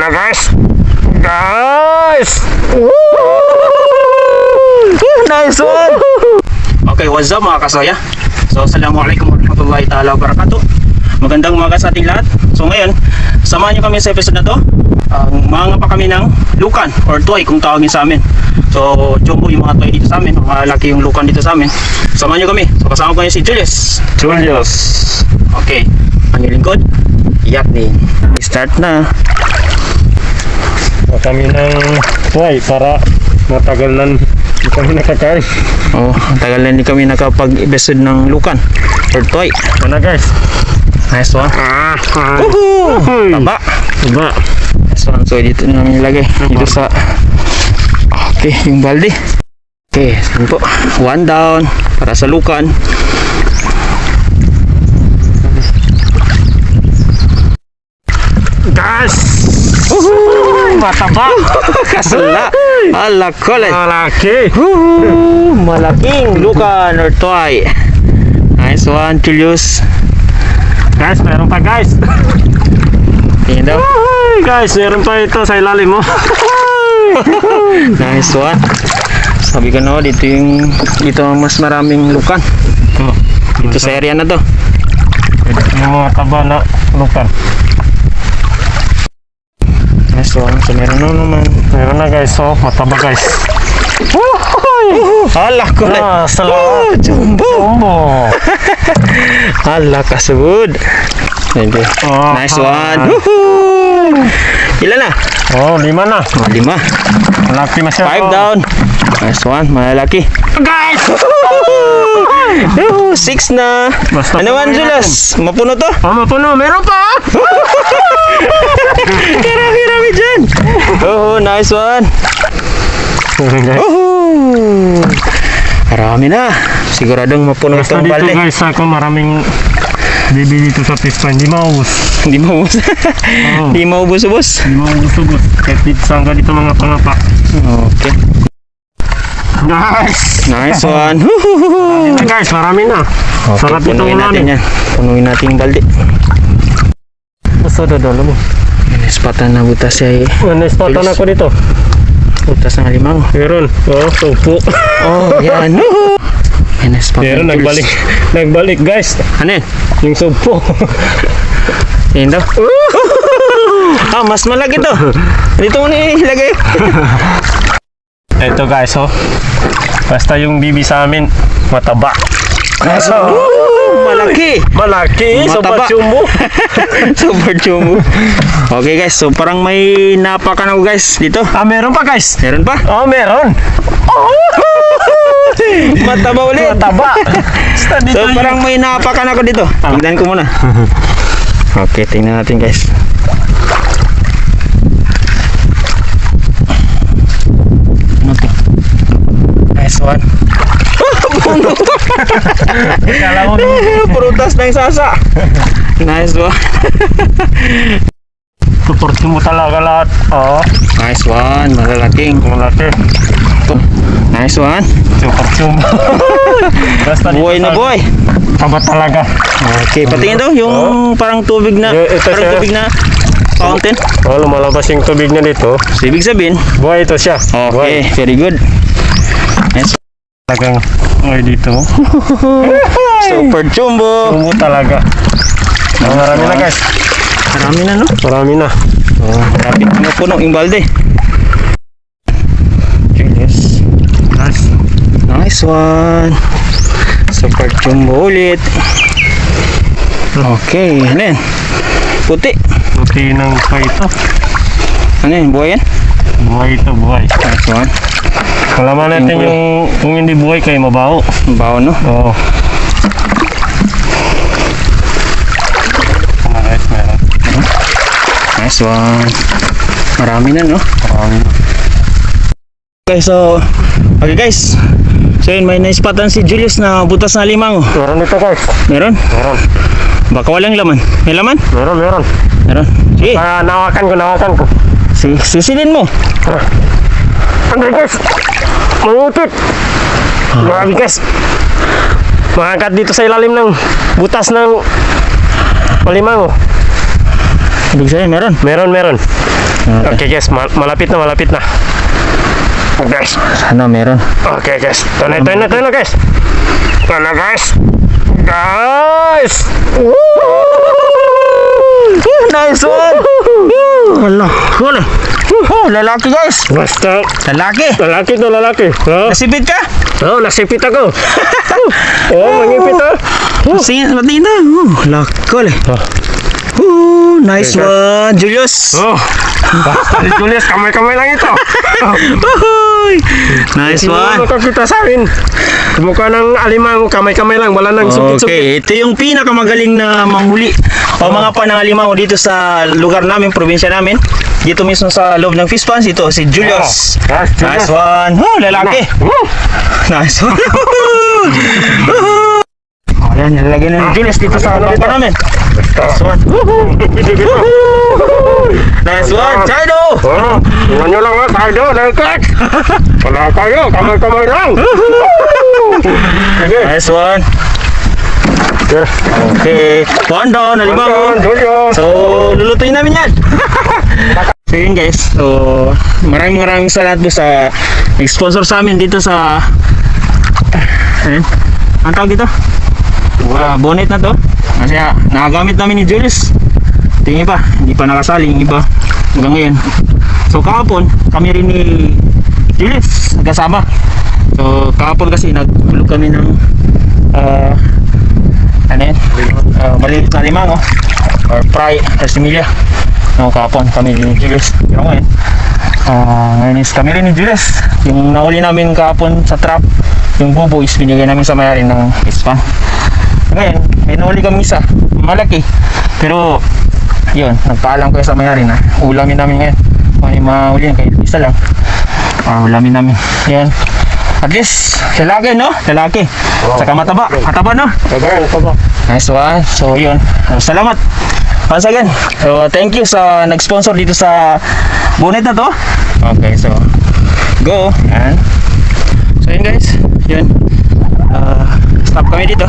Na guys. Guys. Nice one. Okay, what's up mga kasoya? So, assalamualaikum warahmatullahi ta'ala wabarakatuh. Magandang umaga sa ating lahat. So ngayon, samahan nyo kami sa episode na to. Mga pa kami ng lukan or toy kung tawagin sa amin. So, jumbo yung mga toy dito sa amin. Malaki yung lukan dito sa amin. Samahan nyo kami. So, kasama ko yung si Julius. Okay. Ang lingkod, iyak din. Start na. Kami ng toy para matagal na hindi kami nakakain. Oh, tagal na hindi kami nakapag-episode ng lukan or toy. Ano guys? Nice one. Woohoo! Taba. Nice one. So, dito na namin ilagay. Dito sa... Okay, yung balde. Okay, saan po? One down. Para sa lukan. Guys! Mataba! Kasala! Ala kulit! Malaki! Malaking lukan or toy. Nice one, Julius. Guys, meron pa guys! Tingin daw. Guys, meron pa ito sa ilalim mo. Nice one. Sabi ko na, dito ang mas maraming lukan. Dito sa area na to. Yung mga taba na lukan. Nice one. So meron na naman. Meron na guys, so mataba guys. Hala kulit. Salamat. Jumbo. Hala kasugod. Nice one. Ilan na? Oh, 5 na. 5. Malaki masyado. 5 down. Nice one. Malaki. Guys! 6 na. Basta Ano man, Julius? Mapuno to? Mapuno. Meron pa! Hirami dyan. Oh, nice one. Oh, marami na. Siguradong mapuno Basta itong dito balde. guys, ako maraming bibi dito sa pispa. Hindi maubos. Hindi maubos. Hindi maubos, boss. Hindi maubos. Kahit dito sangga dito mga pangapa. Okay. Nice one. Marami na guys, marami na. Okay, Sarap itong punuin natin ulan. yan. Punuin natin yung balde. Basta dodolo mo. Ispatan na butas siya eh. Naispatan ako dito. Butas ng limang. Meron. Oh, tupo. Oh, yan. Yan, ispatan. Meron, nagbalik guys. Ano yan? Yung sumpo. Yan daw. Mas malaki to. Dito mo na ilagay. Ito guys, oh. Basta yung bibi sa amin, mataba. Malaki. Malaki. Mataba. Sobat jumbo. Super jumbo. Okay guys, so parang may napakan ako guys dito. Meron pa guys. Meron pa? Oh, meron. Mataba ulit. Mataba. So parang may napakan ako dito. Tignan ko muna. Okay, tingnan natin guys. Ano to? Nice one. Puno. Kala mo Prutas ng sasa. Nice one. support mo talaga lahat. Oh, Nice one. Malalaking. malaki. Nice one. Support jumbo. Basta Buhay na buhay. Taba talaga. Okay, patingin daw yung parang tubig na, Ito parang siya. tubig na fountain. Oh, lumalabas yung tubig niya dito. So, ibig sabihin, Buhay ito siya. okay, very good. Nice. Talagang, ay dito. Super jumbo. Jumbo talaga. Oh, marami na guys. Marami na, no? Marami na. Oh, rapid na puno yung balde. Yes. Guys. Nice one. Super jumbo ulit. Okay, ano yan? Puti. Puti ng pa ito. Ano yan? Buhay yan? Buhay ito, buhay. Nice one. Kalaman natin Yung yung kung hindi buhay kayo mabaho. Bawo, no? Oo. Guys, meron. Nice one. Marami na, no? Marami na. Okay, so yun, may naispatan si Julius na butas na limang. Meron ito guys. Meron? Meron. Baka walang laman. May laman? Meron. Meron. Sige, Nawakan ko. sisilin mo. Andre guys. Mangutit. Grabe guys. Mangangkat dito sa ilalim ng butas ng palimango. Ibig sabihin, meron. Meron. Okay guys, malapit na, malapit na. Guys, Sana meron. okay guys. Ito na guys. Ito na guys. Guys! Woo! Nice one! Wala. Wala. Lalaki guys. Basta, Lalaki. lalaki to lalaki. Oh, Nasipit ka? nasipit ako. Mangipit oh. Sige, patingin na. Lakol eh. Nice Okay. one, Julius. Basta si Julius, kamay-kamay lang ito. Nice Hindi one. mo makakita sa amin. Mukha ng alimango, kamay-kamay lang, wala nang sukit-sukit. Okay, ito yung pinakamagaling na manghuli o mga panangalimango dito sa lugar namin, probinsya namin. Dito mismo sa loob ng fish ponds, ito si Julius. Nice one. Lalaki. Nice one. Ayan, nilagay na ni Julius dito sa loob namin. Nice one. Nice one, Chino. Iwan nyo lang ha, tayo, nagkat. Wala kayo, kamay-kamay lang. Sige. Nice one. Okay, one down, alimango. Julius. So, lulutuin namin yan. So yun guys, so maraming salamat po sa sponsor sa amin dito sa ayun, ang tawag dito? Bonnet na to. Kasi nakagamit namin ni Julius. Tingin pa, hindi pa nakasali yung iba hanggang ngayon. So kahapon, kami rin ni Julius nagkasama. So kahapon kasi naghulog kami ng ano yun? Maliit na limango or fry or similya. No, kahapon kami ni Julius. Pero ngayon is kami rin ni Julius. Yung nahuli namin kahapon sa trap, yung buboys, binigay namin sa mayari ng ispa. Ngayon, may nahuli kami isa, malaki. Pero, yun, nagpaalam ko sa mayari na ulamin namin ngayon. Kung yung mahuli yan, kahit isa lang. Ulamin namin. Yan. At least, lalaki, no? Lalaki. Saka mataba. Mataba, no? Nice one. So, yun. Salamat. Once again, so thank you sa nag-sponsor dito sa bonnet na to. Okay, so go. Yan. So yun guys, yun. Stop kami dito.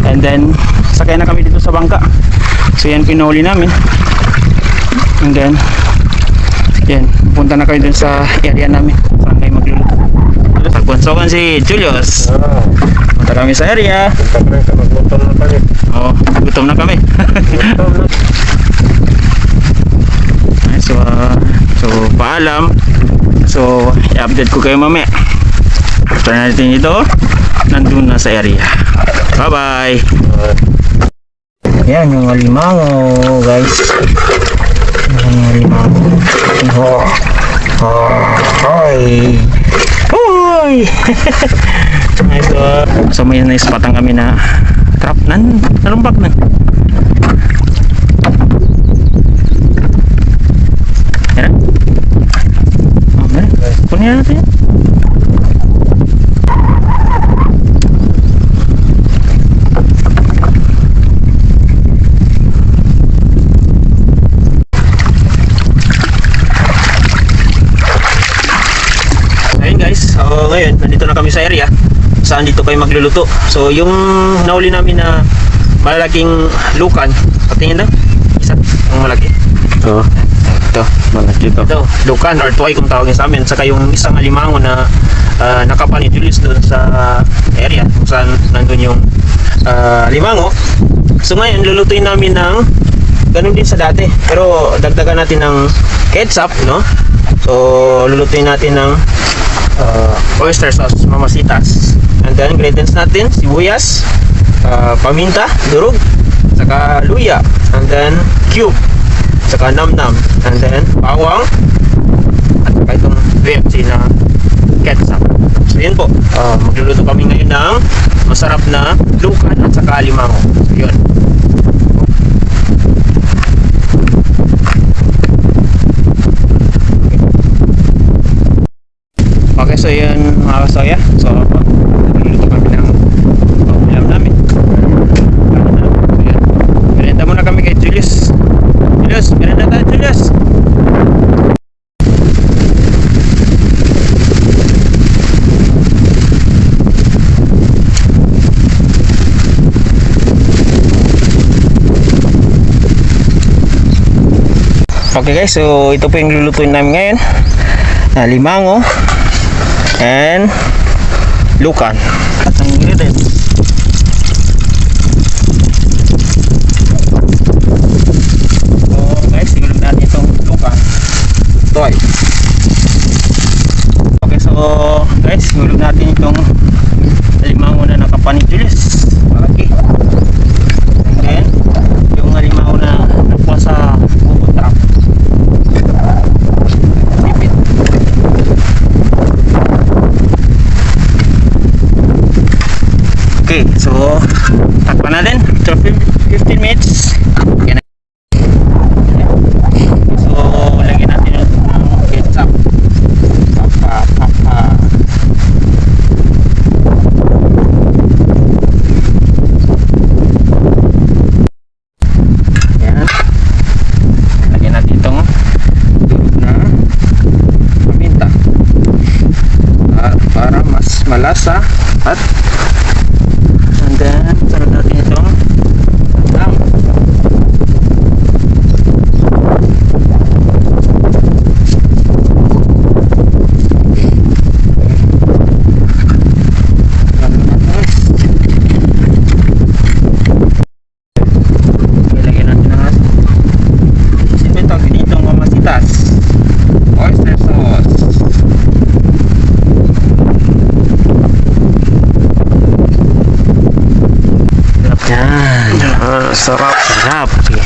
And then, sakay na kami dito sa bangka. So yan, pinuli namin. And then, yan, punta na kami dun sa area namin. Saan kayo magluluto. Tagpunsokan si Julius. Punta kami sa area. Gutom na kami. So paalam. So i-update ko kayo mamaya. After natin ito, nandun na sa area. Bye bye. Yan yung alimango guys. Yan yung alimango. Hoy. Hoy. Nice one. So may naispatan kami na trap nan nalumbak na. Yan. Okay. Kunin natin. Ayun guys, so ngayon nandito na kami sa area. Saan dito kayo magluluto. So yung nahuli namin na malalaking lukan, patingin daw. Isa, ang malaki. Ito, malaki ito. Ito, lukan or tuway kung tawagin sa amin. Saka yung isang alimango na nakapa ni Julius doon sa area kung saan nandun yung alimango. So ngayon lulutuin namin ng ganun din sa dati. Pero dagdagan natin ng ketchup, no? So lulutuin natin ng oyster sauce, mamasitas. And then ingredients natin, sibuyas, paminta, durog, saka luya, and then cube, saka namnam, and then bawang, at saka itong VFC na ketchup. So yun po, magluluto kami ngayon ng masarap na lukan at saka alimango. So yun. Okay, so yun mga kasoya. So magluluto kami ng ulam namin. So yun, merenda muna kami kay Julius. Julius, merenda tayo Julius. Okay guys, so ito po yung lulutuin namin ngayon. Limango and lukan. At ang ingredients. So guys, sigulog natin itong lukan. Toy. Okay, so guys, sigulog natin itong limango na nakapanitulis. Okay. And then, yung limango na nakuha sa bubong trap. Sipit. Okay, so takpan natin after 15 minutes. Yan. So lagyan natin ng ketchup. Yan. Lagyan natin itong durog na paminta para mas malasa at and then sunod natin itong sangkap. Ilagyan natin ang sino ito? Ginitong mamasitas, oyster sauce. Yan. Sarap. Sarap. Sige.